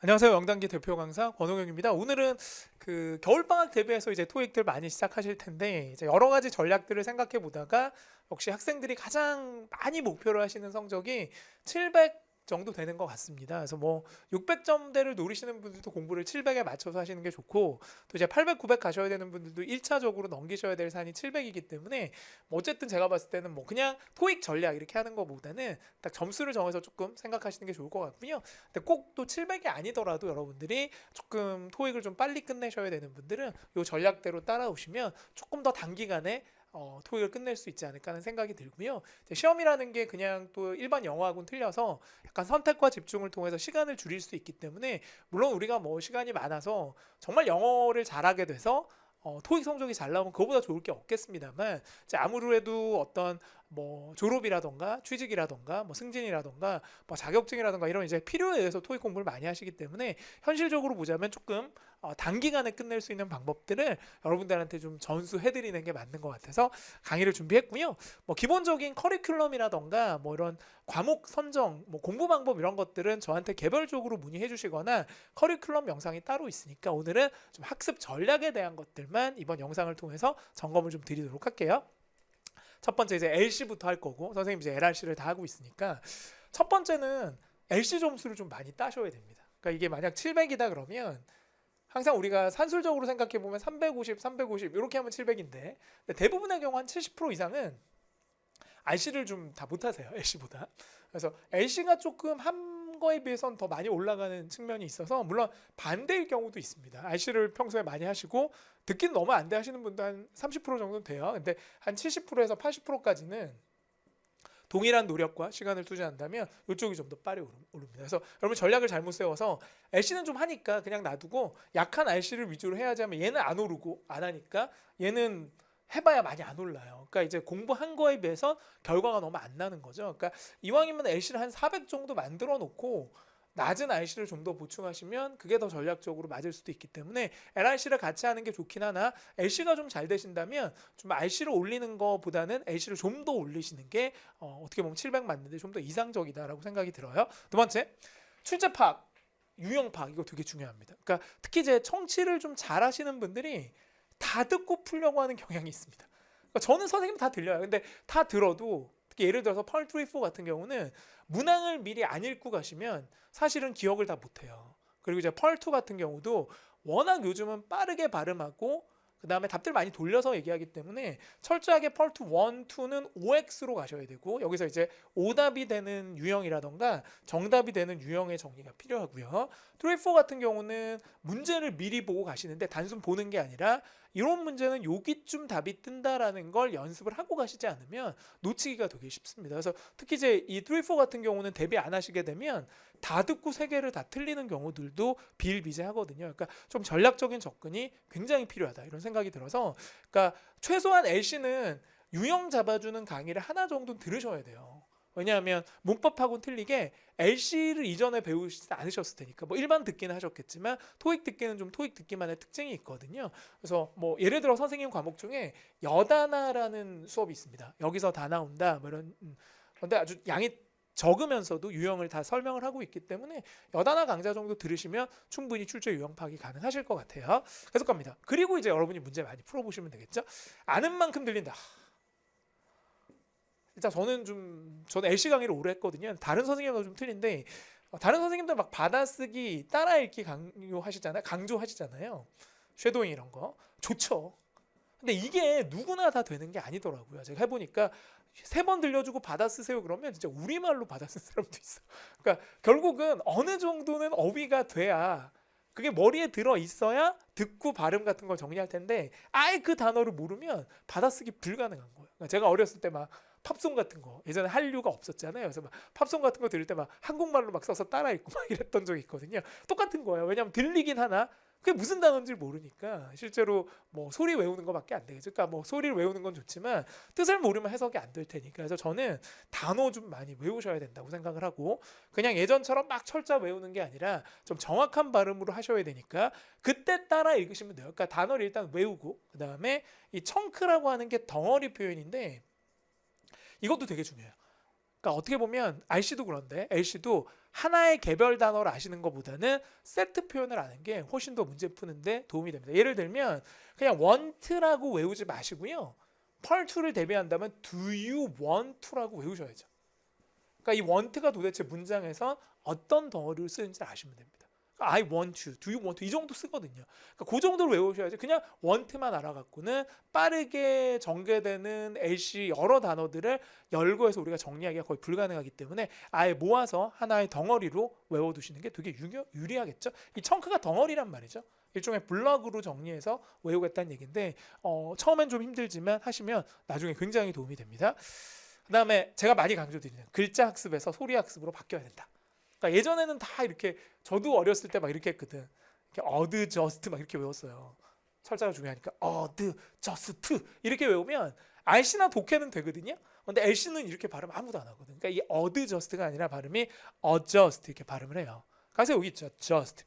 안녕하세요. 영단기 대표 강사 권호경입니다. 오늘은 그 겨울방학 대비해서 이제 토익들 많이 시작하실 텐데 이제 여러 가지 전략들을 생각해 보다가 역시 학생들이 가장 많이 목표로 하시는 성적이 700 정도 되는 것 같습니다. 그래서 뭐 600점대를 노리시는 분들도 공부를 700에 맞춰서 하시는 게 좋고 또 이제 800, 900 가셔야 되는 분들도 1차적으로 넘기셔야 될 산이 700이기 때문에 뭐 어쨌든 제가 봤을 때는 뭐 그냥 토익 전략 이렇게 하는 것보다는 딱 점수를 정해서 조금 생각하시는 게 좋을 것 같고요. 근데 꼭 또 700이 아니더라도 여러분들이 조금 토익을 좀 빨리 끝내셔야 되는 분들은 이 전략대로 따라오시면 조금 더 단기간에 토익을 끝낼 수 있지 않을까 하는 생각이 들고요. 시험이라는 게 그냥 또 일반 영어하고는 틀려서 약간 선택과 집중을 통해서 시간을 줄일 수 있기 때문에 물론 우리가 뭐 시간이 많아서 정말 영어를 잘하게 돼서 토익 성적이 잘 나오면 그거보다 좋을 게 없겠습니다만 이제 아무래도 어떤 뭐 졸업이라던가 취직이라던가 뭐 승진이라던가 뭐 자격증이라던가 이런 이제 필요에 의해서 토익 공부를 많이 하시기 때문에 현실적으로 보자면 조금 단기간에 끝낼 수 있는 방법들을 여러분들한테 좀 전수해드리는 게 맞는 것 같아서 강의를 준비했고요. 뭐 기본적인 커리큘럼이라던가 뭐 이런 과목 선정, 뭐 공부 방법 이런 것들은 저한테 개별적으로 문의해 주시거나 커리큘럼 영상이 따로 있으니까 오늘은 좀 학습 전략에 대한 것들만 이번 영상을 통해서 점검을 좀 드리도록 할게요. 첫 번째 이제 LC부터 할 거고 선생님 이제 LRC를 다 하고 있으니까 첫 번째는 LC 점수를 좀 많이 따셔야 됩니다. 그러니까 이게 만약 700이다 그러면 항상 우리가 산술적으로 생각해 보면 350, 350 이렇게 하면 700인데 대부분의 경우 한 70% 이상은 RC를 좀 다 못하세요. LC보다. 그래서 LC가 조금 한 거에 비해서는 더 많이 올라가는 측면이 있어서 물론 반대일 경우도 있습니다. RC를 평소에 많이 하시고 듣기는 너무 안 돼 하시는 분도 한 30% 정도는 돼요. 근데 한 70%에서 80%까지는 동일한 노력과 시간을 투자한다면 이쪽이 좀 더 빨리 오릅니다. 그래서 여러분 전략을 잘못 세워서 LC는 좀 하니까 그냥 놔두고 약한 RC를 위주로 해야지 하면 얘는 안 오르고 안 하니까 얘는 해봐야 많이 안 올라요. 그러니까 이제 공부한 거에 비해서 결과가 너무 안 나는 거죠. 그러니까 이왕이면 LC를 한 400 정도 만들어 놓고 낮은 RC를 좀 더 보충하시면 그게 더 전략적으로 맞을 수도 있기 때문에 LRC를 같이 하는 게 좋긴 하나 LC가 좀 잘 되신다면 좀 RC를 올리는 것보다는 LC를 좀 더 올리시는 게 어떻게 보면 700 맞는데 좀 더 이상적이다라고 생각이 들어요. 두 번째, 출제 파악, 유형 파악 이거 되게 중요합니다. 그러니까 특히 이제 청취를 좀 잘하시는 분들이 다 듣고 풀려고 하는 경향이 있습니다. 그러니까 저는 선생님 다 들려요. 근데 다 들어도 특히 예를 들어서 펄 3, 4 같은 경우는 문항을 미리 안 읽고 가시면 사실은 기억을 다 못해요. 그리고 이제 펄 2 같은 경우도 워낙 요즘은 빠르게 발음하고 그 다음에 답들 많이 돌려서 얘기하기 때문에 철저하게 펄 2, 1, 2는 OX로 가셔야 되고 여기서 이제 오답이 되는 유형이라던가 정답이 되는 유형의 정리가 필요하고요. 3, 4 같은 경우는 문제를 미리 보고 가시는데 단순 보는 게 아니라 이런 문제는 여기쯤 답이 뜬다라는 걸 연습을 하고 가시지 않으면 놓치기가 되게 쉽습니다. 그래서 특히 이제 이 3, 4 같은 경우는 대비 안 하시게 되면 다 듣고 세 개를 다 틀리는 경우들도 비일비재하거든요. 그러니까 좀 전략적인 접근이 굉장히 필요하다 이런 생각이 들어서 그러니까 최소한 LC는 유형 잡아주는 강의를 하나 정도 들으셔야 돼요. 왜냐하면 문법하고는 틀리게 LC를 이전에 배우시지 않으셨을 테니까 뭐 일반 듣기는 하셨겠지만 토익 듣기는 좀 토익 듣기만의 특징이 있거든요. 그래서 뭐 예를 들어 선생님 과목 중에 여단아라는 수업이 있습니다. 여기서 다 나온다 뭐 이런 근데 아주 양이 적으면서도 유형을 다 설명을 하고 있기 때문에 여단아 강좌 정도 들으시면 충분히 출제 유형 파악이 가능하실 것 같아요. 계속 갑니다. 그리고 이제 여러분이 문제 많이 풀어보시면 되겠죠. 아는 만큼 들린다. 일단 저는 LC 강의를 오래 했거든요. 다른 선생님하고 좀 틀린데 다른 선생님들 막 받아쓰기, 따라 읽기 강조하시잖아요. 쉐도잉 이런 거 좋죠. 근데 이게 누구나 다 되는 게 아니더라고요. 제가 해보니까 3번 들려주고 받아 쓰세요 그러면 진짜 우리말로 받아 쓴 사람도 있어. 그러니까 결국은 어느 정도는 어휘가 돼야 그게 머리에 들어 있어야 듣고 발음 같은 걸 정리할 텐데 아예 그 단어를 모르면 받아쓰기 불가능한 거예요. 그러니까 제가 어렸을 때 막 팝송 같은 거 예전에 한류가 없었잖아요. 그래서 막 팝송 같은 거 들을 때 막 한국말로 막 써서 따라 읽고 막 이랬던 적이 있거든요. 똑같은 거예요. 왜냐하면 들리긴 하나 그게 무슨 단어인지 모르니까 실제로 뭐 소리 외우는 것밖에 안 되겠죠. 그러니까 뭐 소리를 외우는 건 좋지만 뜻을 모르면 해석이 안 될 테니까. 그래서 저는 단어 좀 많이 외우셔야 된다고 생각을 하고 그냥 예전처럼 막 철자 외우는 게 아니라 좀 정확한 발음으로 하셔야 되니까 그때 따라 읽으시면 돼요. 그러니까 단어를 일단 외우고 그 다음에 이 청크라고 하는 게 덩어리 표현인데 이것도 되게 중요해요. 그러니까 어떻게 보면 RC도 그런데 LC도 하나의 개별 단어를 아시는 것보다는 세트 표현을 아는 게 훨씬 더 문제 푸는데 도움이 됩니다. 예를 들면 그냥 want라고 외우지 마시고요. 펄2를 대비한다면 do you want to라고 외우셔야죠. 그러니까 이 want가 도대체 문장에서 어떤 덩어리를 쓰는지 아시면 됩니다. I want to, do you want to 이 정도 쓰거든요. 그러니까 그 정도를 외우셔야지 그냥 want만 알아갖고는 빠르게 전개되는 LC 여러 단어들을 열거해서 우리가 정리하기가 거의 불가능하기 때문에 아예 모아서 하나의 덩어리로 외워두시는 게 되게 유리하겠죠. 이 청크가 덩어리란 말이죠. 일종의 블럭으로 정리해서 외우겠다는 얘기인데 처음엔 좀 힘들지만 하시면 나중에 굉장히 도움이 됩니다. 그 다음에 제가 많이 강조드리는 글자 학습에서 소리 학습으로 바뀌어야 된다. 그러니까 예전에는 다 이렇게 저도 어렸을 때 막 이렇게 했거든. 이렇게 adjust 막 이렇게 외웠어요. 철자가 중요하니까 adjust 이렇게 외우면 RC나 독해는 되거든요. 근데 LC는 이렇게 발음 아무도 안 하거든. 그러니까 이 adjust가 아니라 발음이 adjust 이렇게 발음을 해요. 그래서 여기 있죠. adjust.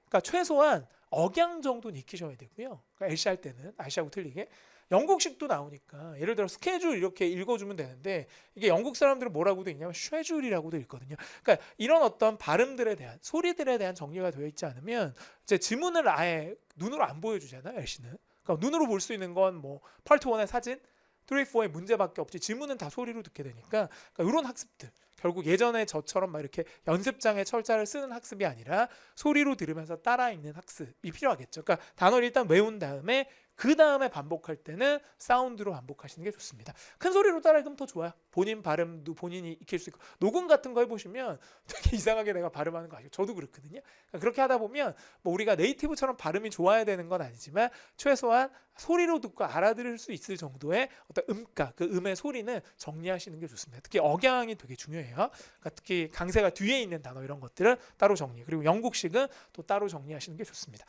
그러니까 최소한 억양 정도는 익히셔야 되고요. 그러니까 LC 할 때는 RC하고 틀리게 영국식도 나오니까 예를 들어 스케줄 이렇게 읽어주면 되는데 이게 영국 사람들은 뭐라고 돼 있냐면 쉐줄이라고도 읽거든요. 그러니까 이런 어떤 발음들에 대한 소리들에 대한 정리가 되어 있지 않으면 이제 지문을 아예 눈으로 안 보여주잖아요. LC는. 그러니까 눈으로 볼 수 있는 건 뭐 파트 1의 사진, 3, 4의 문제밖에 없지 지문은 다 소리로 듣게 되니까 그러니까 이런 학습들 결국 예전에 저처럼 막 이렇게 연습장에 철자를 쓰는 학습이 아니라 소리로 들으면서 따라 읽는 학습이 필요하겠죠. 그러니까 단어를 일단 외운 다음에 그 다음에 반복할 때는 사운드로 반복하시는 게 좋습니다. 큰 소리로 따라 읽으면 더 좋아요. 본인 발음도 본인이 익힐 수 있고 녹음 같은 거 해보시면 되게 이상하게 내가 발음하는 거 아시죠? 저도 그렇거든요. 그러니까 그렇게 하다 보면 뭐 우리가 네이티브처럼 발음이 좋아야 되는 건 아니지만 최소한 소리로 듣고 알아들을 수 있을 정도의 어떤 음가, 그 음의 소리는 정리하시는 게 좋습니다. 특히 억양이 되게 중요해요. 그러니까 특히 강세가 뒤에 있는 단어 이런 것들은 따로 정리. 그리고 영국식은 또 따로 정리하시는 게 좋습니다.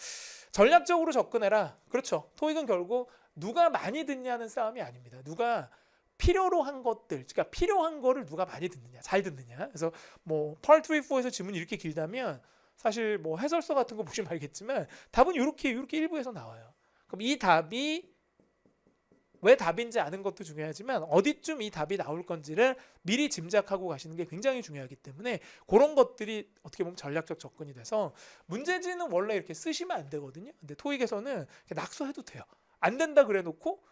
전략적으로 접근해라. 그렇죠. 토익은 결국 누가 많이 듣냐는 싸움이 아닙니다. 누가 필요로 한 것들, 그러니까 필요한 거를 누가 많이 듣느냐, 잘 듣느냐. 그래서 뭐 펄 3, 4에서 지문이 이렇게 길다면 사실 뭐 해설서 같은 거 보시면 알겠지만 답은 이렇게 일부에서 나와요. 그럼 이 답이 왜 답인지 아는 것도 중요하지만 어디쯤 이 답이 나올 건지를 미리 짐작하고 가시는 게 굉장히 중요하기 때문에 그런 것들이 어떻게 보면 전략적 접근이 돼서 문제지는 원래 이렇게 쓰시면 안 되거든요. 근데 토익에서는 낙서해도 돼요. 안 된다 그래 놓고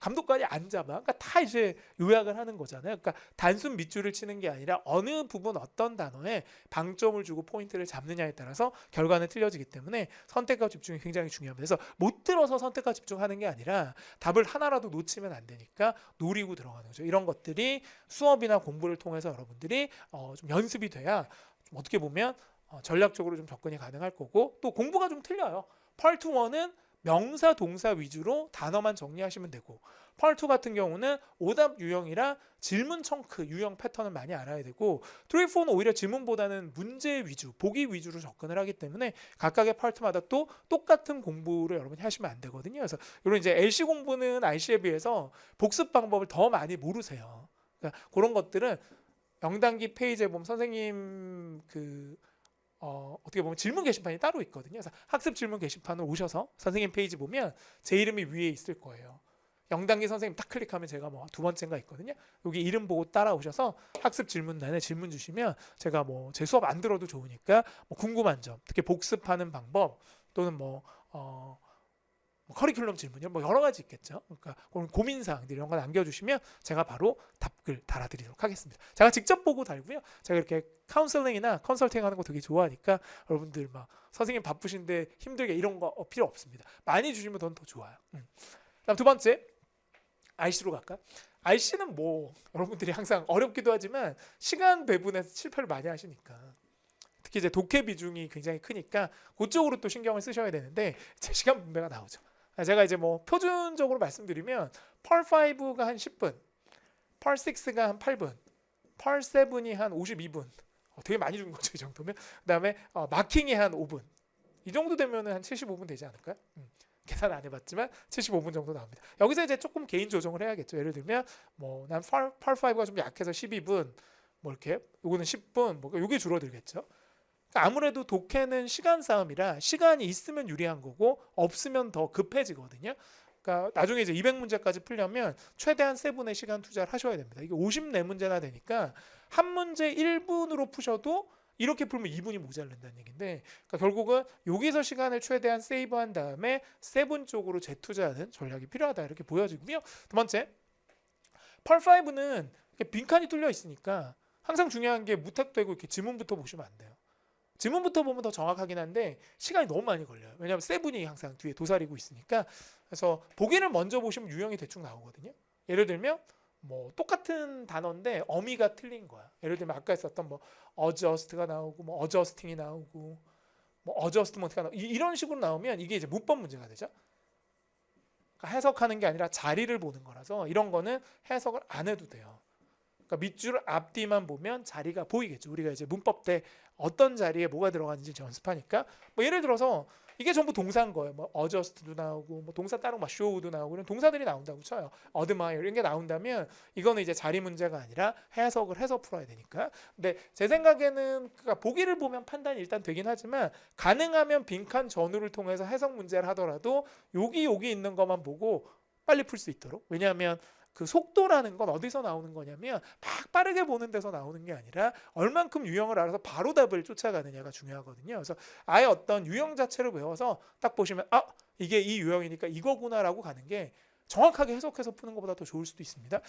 감독관이 안 잡아. 그러니까 다 이제 요약을 하는 거잖아요. 그러니까 단순 밑줄을 치는 게 아니라 어느 부분 어떤 단어에 방점을 주고 포인트를 잡느냐에 따라서 결과는 틀려지기 때문에 선택과 집중이 굉장히 중요합니다. 그래서 못 들어서 선택과 집중하는 게 아니라 답을 하나라도 놓치면 안 되니까 노리고 들어가는 거죠. 이런 것들이 수업이나 공부를 통해서 여러분들이 좀 연습이 돼야 좀 어떻게 보면 전략적으로 좀 접근이 가능할 거고 또 공부가 좀 틀려요. 파트 1은 명사, 동사 위주로 단어만 정리하시면 되고 파트 2 같은 경우는 오답 유형이라 질문 청크 유형 패턴을 많이 알아야 되고 3, 4는 오히려 질문보다는 문제 위주, 보기 위주로 접근을 하기 때문에 각각의 파트마다 또 똑같은 공부를 여러분이 하시면 안 되거든요. 그래서 이런 이제 LC 공부는 RC에 비해서 복습 방법을 더 많이 모르세요. 그러니까 그런 것들은 영단기 페이지에 보면 선생님 어떻게 보면 질문 게시판이 따로 있거든요. 그래서 학습 질문 게시판으로 오셔서 선생님 페이지 보면 제 이름이 위에 있을 거예요. 영단기 선생님 딱 클릭하면 제가 뭐 두 번째인가 있거든요. 여기 이름 보고 따라오셔서 학습 질문란에 질문 주시면 제가 뭐 제 수업 안 들어도 좋으니까 뭐 궁금한 점, 특히 복습하는 방법 또는 뭐 커리큘럼 질문이요. 뭐 여러 가지 있겠죠. 그러니까 고민사항들 이런 거 남겨주시면 제가 바로 답글 달아드리도록 하겠습니다. 제가 직접 보고 달고요. 제가 이렇게 카운셀링이나 컨설팅 하는 거 되게 좋아하니까 여러분들 막 선생님 바쁘신데 힘들게 이런 거 필요 없습니다. 많이 주시면 더 좋아요. 그다음 두 번째 RC로 갈까? RC는 뭐 여러분들이 항상 어렵기도 하지만 시간 배분에서 실패를 많이 하시니까 특히 이제 독해 비중이 굉장히 크니까 그쪽으로 또 신경을 쓰셔야 되는데 제 시간 분배가 나오죠. 제가 이제 뭐 표준적으로 말씀드리면 펄 5가 한 10분, 펄 6가 한 8분, 펄 7이 한 52분. 되게 많이 준 거죠, 이 정도면. 그다음에 마킹이 한 5분. 이 정도 되면 한 75분 되지 않을까요? 계산 안 해봤지만 75분 정도 나옵니다. 여기서 이제 조금 개인 조정을 해야겠죠. 예를 들면 뭐 난 펄 5가 좀 약해서 12분, 뭐 이렇게 요거는 10분, 뭐 요게 줄어들겠죠. 아무래도 독해는 시간 싸움이라 시간이 있으면 유리한 거고 없으면 더 급해지거든요. 그러니까 나중에 이제 200문제까지 풀려면 최대한 3분의 시간 투자를 하셔야 됩니다. 이게 54문제나 되니까 한 문제 1분으로 푸셔도 이렇게 풀면 2분이 모자란다는 얘기인데, 그러니까 결국은 여기서 시간을 최대한 세이브한 다음에 세븐 쪽으로 재투자하는 전략이 필요하다 이렇게 보여지고요. 두 번째, 펄5는 빈칸이 뚫려 있으니까 항상 중요한 게 무턱대고 이렇게 지문부터 보시면 안 돼요. 지문부터 보면 더 정확하긴 한데 시간이 너무 많이 걸려요. 왜냐하면 세븐이 항상 뒤에 도사리고 있으니까. 그래서 보기를 먼저 보시면 유형이 대충 나오거든요. 예를 들면 뭐 똑같은 단어인데 어미가 틀린 거야. 예를 들면 아까 썼던 뭐 adjust가 나오고 뭐 adjusting이 나오고 뭐 adjustment가 나오고 이런 식으로 나오면 이게 이제 문법 문제가 되죠. 그러니까 해석하는 게 아니라 자리를 보는 거라서 이런 거는 해석을 안 해도 돼요. 그러니까 밑줄 앞뒤만 보면 자리가 보이겠죠. 우리가 이제 문법 때 어떤 자리에 뭐가 들어가는지 연습하니까 뭐 예를 들어서 이게 전부 동사인 거예요. 뭐 adjust도 나오고 뭐 동사 따로 막 show도 나오고 이런 동사들이 나온다고 쳐요. admire 이런 게 나온다면 이거는 이제 자리 문제가 아니라 해석을 해서 풀어야 되니까. 근데 제 생각에는 그러니까 보기를 보면 판단이 일단 되긴 하지만 가능하면 빈칸 전후를 통해서 해석 문제를 하더라도 여기 있는 것만 보고 빨리 풀 수 있도록. 왜냐하면 그 속도라는 건 어디서 나오는 거냐면 막 빠르게 보는 데서 나오는 게 아니라 얼만큼 유형을 알아서 바로 답을 쫓아가느냐가 중요하거든요. 그래서 아예 어떤 유형 자체를 외워서 딱 보시면 아 이게 이 유형이니까 이거구나라고 가는 게 정확하게 해석해서 푸는 것보다 더 좋을 수도 있습니다.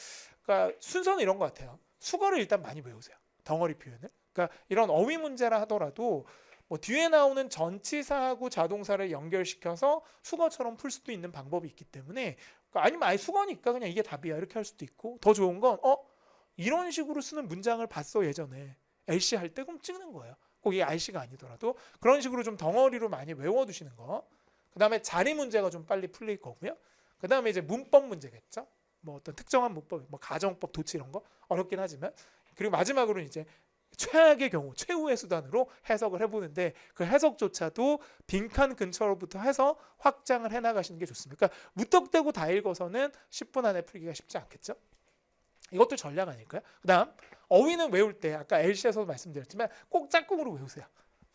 그러니까 순서는 이런 것 같아요. 수거를 일단 많이 외우세요. 덩어리 표현을. 그러니까 이런 어휘 문제라 하더라도 뭐 뒤에 나오는 전치사하고 자동사를 연결시켜서 수거처럼 풀 수도 있는 방법이 있기 때문에 아니면 아예 수거니까 그냥 이게 답이야 이렇게 할 수도 있고 더 좋은 건 이런 식으로 쓰는 문장을 봤어 예전에 LC 할 때 그럼 찍는 거예요. 꼭 이게 RC가 아니더라도 그런 식으로 좀 덩어리로 많이 외워두시는 거. 그 다음에 자리 문제가 좀 빨리 풀릴 거고요. 그 다음에 이제 문법 문제겠죠. 뭐 어떤 특정한 문법, 뭐 가정법, 도치 이런 거 어렵긴 하지만 그리고 마지막으로는 이제 최악의 경우 최후의 수단으로 해석을 해보는데 그 해석조차도 빈칸 근처로부터 해서 확장을 해나가시는 게 좋습니다. 그러니까 무턱대고 다 읽어서는 10분 안에 풀기가 쉽지 않겠죠. 이것도 전략 아닐까요? 그 다음 어휘는 외울 때 아까 LC에서도 말씀드렸지만 꼭 짝꿍으로 외우세요.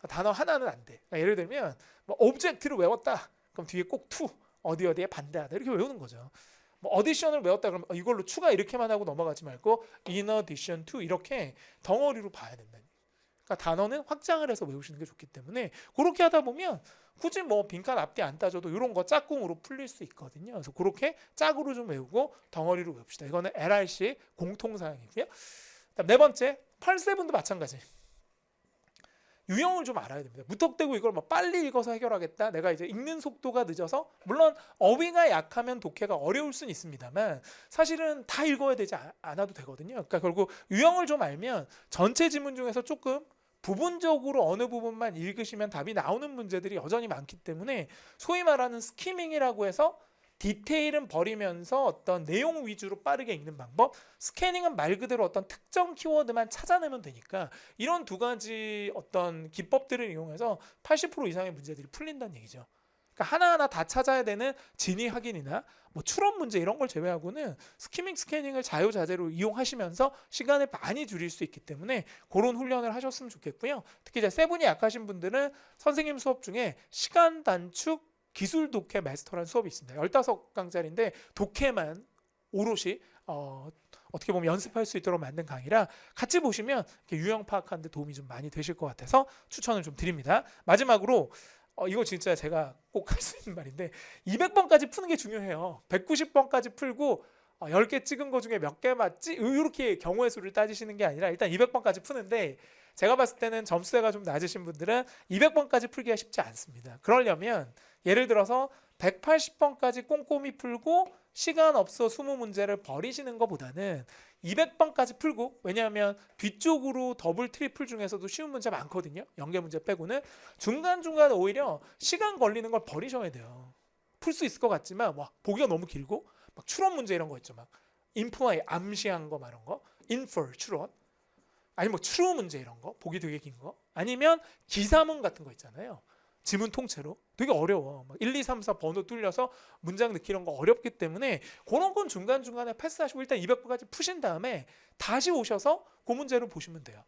단어 하나는 안 돼. 그러니까 예를 들면 뭐 object를 외웠다. 그럼 뒤에 꼭 to 어디에 반대하다 이렇게 외우는 거죠. 뭐 어디션을 외웠다 그러면 이걸로 추가 이렇게만 하고 넘어가지 말고 in addition to 이렇게 덩어리로 봐야 된다. 그러니까 단어는 확장을 해서 외우시는 게 좋기 때문에 그렇게 하다 보면 굳이 뭐 빈칸 앞뒤 안 따져도 이런 거 짝꿍으로 풀릴 수 있거든요. 그래서 그렇게 짝으로 좀 외우고 덩어리로 외웁시다. 이거는 LRC 공통사항이고요. 그다음 네 번째 펄7도 마찬가지. 유형을 좀 알아야 됩니다. 무턱대고 이걸 막 빨리 읽어서 해결하겠다. 내가 이제 읽는 속도가 늦어서 물론 어휘가 약하면 독해가 어려울 수는 있습니다만 사실은 다 읽어야 되지 않아도 되거든요. 그러니까 결국 유형을 좀 알면 전체 지문 중에서 조금 부분적으로 어느 부분만 읽으시면 답이 나오는 문제들이 여전히 많기 때문에 소위 말하는 스키밍이라고 해서 디테일은 버리면서 어떤 내용 위주로 빠르게 읽는 방법, 스캐닝은 말 그대로 어떤 특정 키워드만 찾아내면 되니까 이런 두 가지 어떤 기법들을 이용해서 80% 이상의 문제들이 풀린다는 얘기죠. 그러니까 하나하나 다 찾아야 되는 진위 확인이나 뭐 추론 문제 이런 걸 제외하고는 스키밍 스캐닝을 자유자재로 이용하시면서 시간을 많이 줄일 수 있기 때문에 그런 훈련을 하셨으면 좋겠고요. 특히 이제 세븐이 약하신 분들은 선생님 수업 중에 시간 단축 기술 독해 마스터라는 수업이 있습니다. 15강짜리인데 독해만 오롯이 어떻게 보면 연습할 수 있도록 만든 강의라 같이 보시면 유형 파악하는 데 도움이 좀 많이 되실 것 같아서 추천을 좀 드립니다. 마지막으로 이거 진짜 제가 꼭 할 수 있는 말인데 200번까지 푸는 게 중요해요. 190번까지 풀고 10개 찍은 거 중에 몇 개 맞지? 이렇게 경우의 수를 따지시는 게 아니라 일단 200번까지 푸는데 제가 봤을 때는 점수가 좀 낮으신 분들은 200번까지 풀기가 쉽지 않습니다. 그러려면 예를 들어서 180번까지 꼼꼼히 풀고 시간 없어 20문제를 버리시는 것보다는 200번까지 풀고 왜냐하면 뒤쪽으로 더블 트리플 중에서도 쉬운 문제 많거든요. 연계 문제 빼고는 중간중간 오히려 시간 걸리는 걸 버리셔야 돼요. 풀 수 있을 것 같지만 와, 보기가 너무 길고 막 추론 문제 이런 거 있죠. 막 imply 암시한 거 이런 거 infer 추론 아니 뭐 true 문제 이런 거 보기 되게 긴 거 아니면 기사문 같은 거 있잖아요. 지문 통째로 되게 어려워. 막 1, 2, 3, 4 번호 뚫려서 문장 넣기 이런 거 어렵기 때문에 그런 건 중간중간에 패스하시고 일단 200번까지 푸신 다음에 다시 오셔서 그 문제를 보시면 돼요.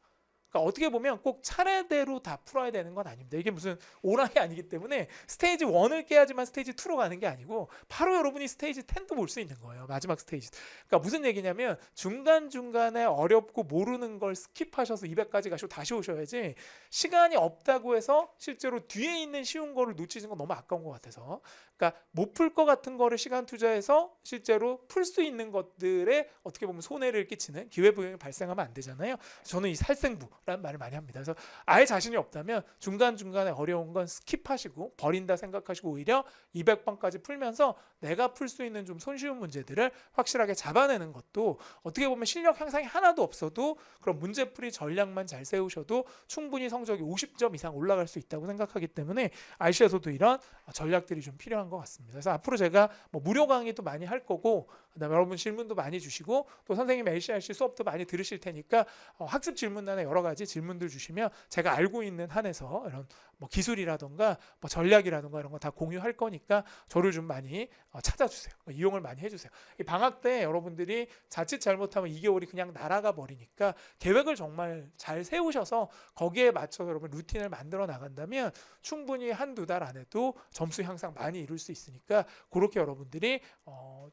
그러니까 어떻게 보면 꼭 차례대로 다 풀어야 되는 건 아닙니다. 이게 무슨 오락이 아니기 때문에 스테이지 1을 깨야지만 스테이지 2로 가는 게 아니고 바로 여러분이 스테이지 10도 볼 수 있는 거예요. 마지막 스테이지. 그러니까 무슨 얘기냐면 중간중간에 어렵고 모르는 걸 스킵하셔서 200까지 가시고 다시 오셔야지, 시간이 없다고 해서 실제로 뒤에 있는 쉬운 거를 놓치는 건 너무 아까운 것 같아서, 그러니까 못 풀 것 같은 거를 시간 투자해서 실제로 풀 수 있는 것들에 어떻게 보면 손해를 끼치는 기회부양이 발생하면 안 되잖아요. 저는 이 살생부라는 말을 많이 합니다. 그래서 아예 자신이 없다면 중간중간에 어려운 건 스킵하시고 버린다 생각하시고 오히려 200번까지 풀면서 내가 풀 수 있는 좀 손쉬운 문제들을 확실하게 잡아내는 것도 어떻게 보면 실력 향상이 하나도 없어도 그런 문제풀이 전략만 잘 세우셔도 충분히 성적이 50점 이상 올라갈 수 있다고 생각하기 때문에 IC에서도 이런 전략들이 좀 필요한 것 같습니다. 그래서 앞으로 제가 뭐 무료 강의도 많이 할 거고, 그다음에 여러분 질문도 많이 주시고 또 선생님 LCRC 수업도 많이 들으실 테니까 학습 질문란에 여러 가지 질문들 주시면 제가 알고 있는 한에서 이런 뭐 기술이라던가 뭐 전략이라던가 이런 거 다 공유할 거니까 저를 좀 많이 찾아주세요. 이용을 많이 해주세요. 이 방학 때 여러분들이 자칫 잘못하면 2개월이 그냥 날아가 버리니까 계획을 정말 잘 세우셔서 거기에 맞춰서 여러분 루틴을 만들어 나간다면 충분히 한두 달 안에도 점수 향상 많이 이룰 수 있으니까 그렇게 여러분들이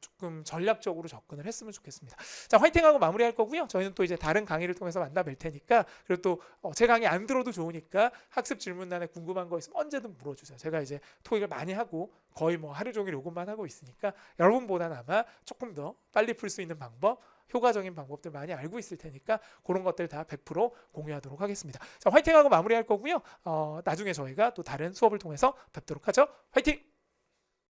조금 전략적으로 접근을 했으면 좋겠습니다. 자, 화이팅하고 마무리할 거고요. 저희는 또 이제 다른 강의를 통해서 만나 뵐 테니까, 그리고 또 제 강의 안 들어도 좋으니까 학습 질문란에 궁금한 거 있으면 언제든 물어주세요. 제가 이제 토익을 많이 하고 거의 뭐 하루 종일 요것만 하고 있으니까 여러분보다는 아마 조금 더 빨리 풀 수 있는 방법, 효과적인 방법들 많이 알고 있을 테니까 그런 것들 다 100% 공유하도록 하겠습니다. 자, 화이팅하고 마무리할 거고요. 나중에 저희가 또 다른 수업을 통해서 뵙도록 하죠. 화이팅!